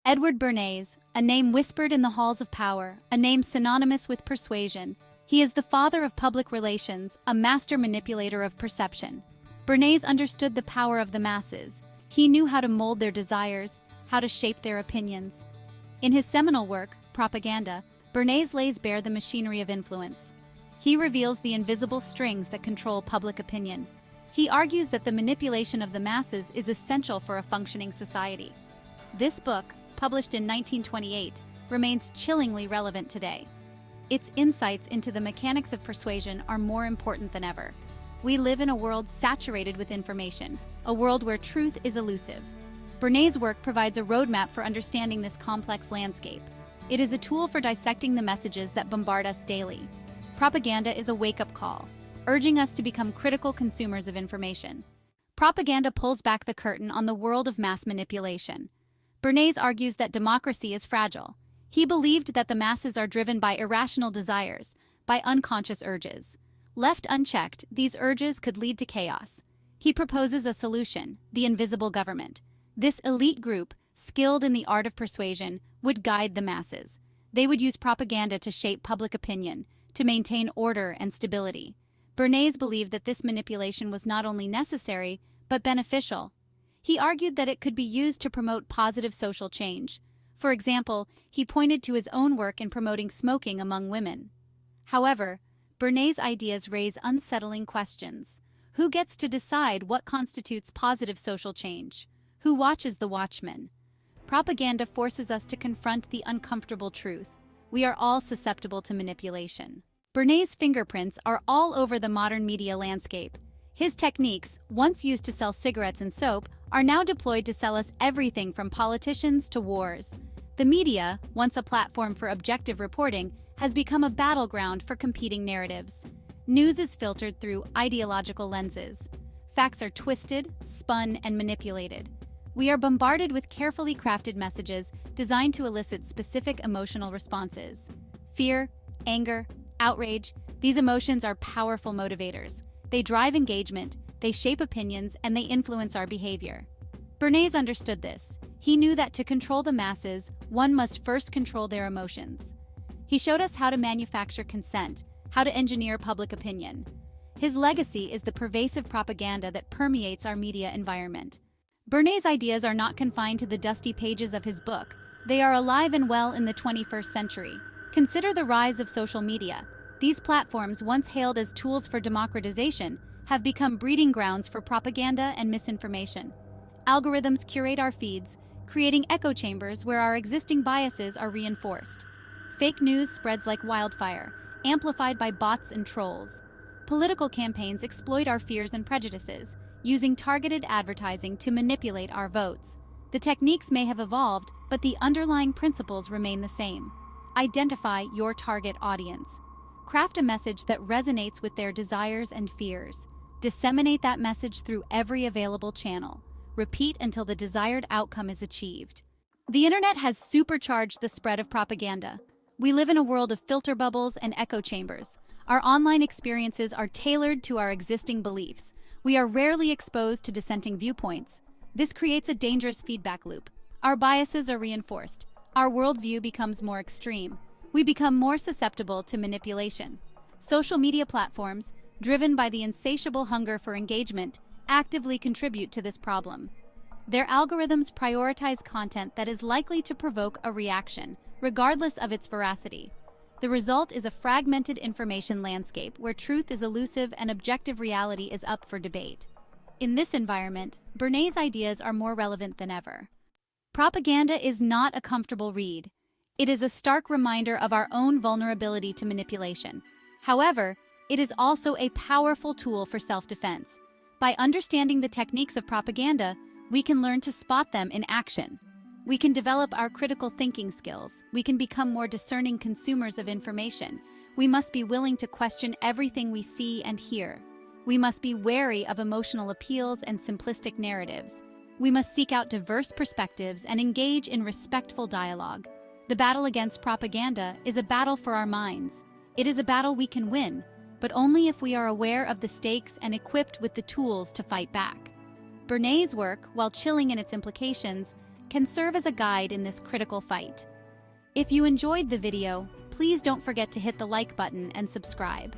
Edward Bernays, a name whispered in the halls of power, a name synonymous with persuasion. He is the father of public relations, a master manipulator of perception. Bernays understood the power of the masses. He knew how to mold their desires, how to shape their opinions. In his seminal work, Propaganda, Bernays lays bare the machinery of influence. He reveals the invisible strings that control public opinion. He argues that the manipulation of the masses is essential for a functioning society. This book, published in 1928, remains chillingly relevant today. Its insights into the mechanics of persuasion are more important than ever. We live in a world saturated with information, a world where truth is elusive. Bernays' work provides a roadmap for understanding this complex landscape. It is a tool for dissecting the messages that bombard us daily. Propaganda is a wake-up call, urging us to become critical consumers of information. Propaganda pulls back the curtain on the world of mass manipulation. Bernays argues that democracy is fragile. He believed that the masses are driven by irrational desires, by unconscious urges. Left unchecked, these urges could lead to chaos. He proposes a solution: the invisible government. This elite group, skilled in the art of persuasion, would guide the masses. They would use propaganda to shape public opinion, to maintain order and stability. Bernays believed that this manipulation was not only necessary, but beneficial. He argued that it could be used to promote positive social change. For example, he pointed to his own work in promoting smoking among women. However, Bernays' ideas raise unsettling questions. Who gets to decide what constitutes positive social change? Who watches the watchmen? Propaganda forces us to confront the uncomfortable truth. We are all susceptible to manipulation. Bernays' fingerprints are all over the modern media landscape. His techniques, once used to sell cigarettes and soap, are now deployed to sell us everything from politicians to wars. The media, once a platform for objective reporting, has become a battleground for competing narratives. News is filtered through ideological lenses. Facts are twisted, spun, and manipulated. We are bombarded with carefully crafted messages designed to elicit specific emotional responses. Fear, anger, outrage, these emotions are powerful motivators. They drive engagement, they shape opinions, and they influence our behavior. Bernays understood this. He knew that to control the masses, one must first control their emotions. He showed us how to manufacture consent, how to engineer public opinion. His legacy is the pervasive propaganda that permeates our media environment. Bernays' ideas are not confined to the dusty pages of his book. They are alive and well in the 21st century. Consider the rise of social media. These platforms, once hailed as tools for democratization, have become breeding grounds for propaganda and misinformation. Algorithms curate our feeds, creating echo chambers where our existing biases are reinforced. Fake news spreads like wildfire, amplified by bots and trolls. Political campaigns exploit our fears and prejudices, using targeted advertising to manipulate our votes. The techniques may have evolved, but the underlying principles remain the same. Identify your target audience. Craft a message that resonates with their desires and fears. Disseminate that message through every available channel. Repeat until the desired outcome is achieved. The internet has supercharged the spread of propaganda. We live in a world of filter bubbles and echo chambers. Our online experiences are tailored to our existing beliefs. We are rarely exposed to dissenting viewpoints. This creates a dangerous feedback loop. Our biases are reinforced. Our worldview becomes more extreme. We become more susceptible to manipulation. Social media platforms, driven by the insatiable hunger for engagement, actively contribute to this problem. Their algorithms prioritize content that is likely to provoke a reaction, regardless of its veracity. The result is a fragmented information landscape where truth is elusive and objective reality is up for debate. In this environment, Bernays' ideas are more relevant than ever. Propaganda is not a comfortable read. It is a stark reminder of our own vulnerability to manipulation. However, it is also a powerful tool for self-defense. By understanding the techniques of propaganda, we can learn to spot them in action. We can develop our critical thinking skills. We can become more discerning consumers of information. We must be willing to question everything we see and hear. We must be wary of emotional appeals and simplistic narratives. We must seek out diverse perspectives and engage in respectful dialogue. The battle against propaganda is a battle for our minds. It is a battle we can win, but only if we are aware of the stakes and equipped with the tools to fight back. Bernays' work, while chilling in its implications, can serve as a guide in this critical fight. If you enjoyed the video, please don't forget to hit the like button and subscribe.